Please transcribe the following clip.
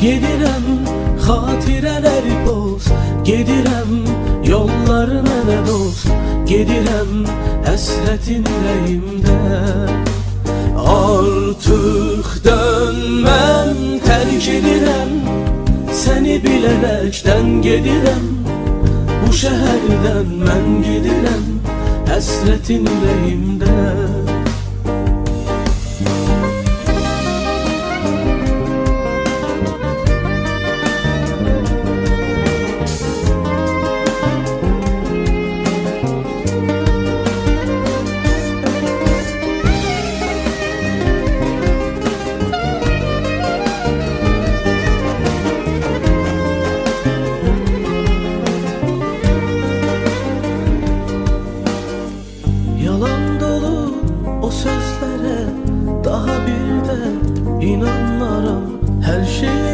Gedirəm xatirələri boz, gedirəm yollarına nə dost, gedirəm həsrətin ürəyimdə. Artıq dönməm, tərk edirəm, səni bilərəkdən gedirəm. Bu şəhərdən mən gedirəm, həsrətin ürəyimdə. Yalan dolu o sözlere daha bir de inanmaram. Her şeyi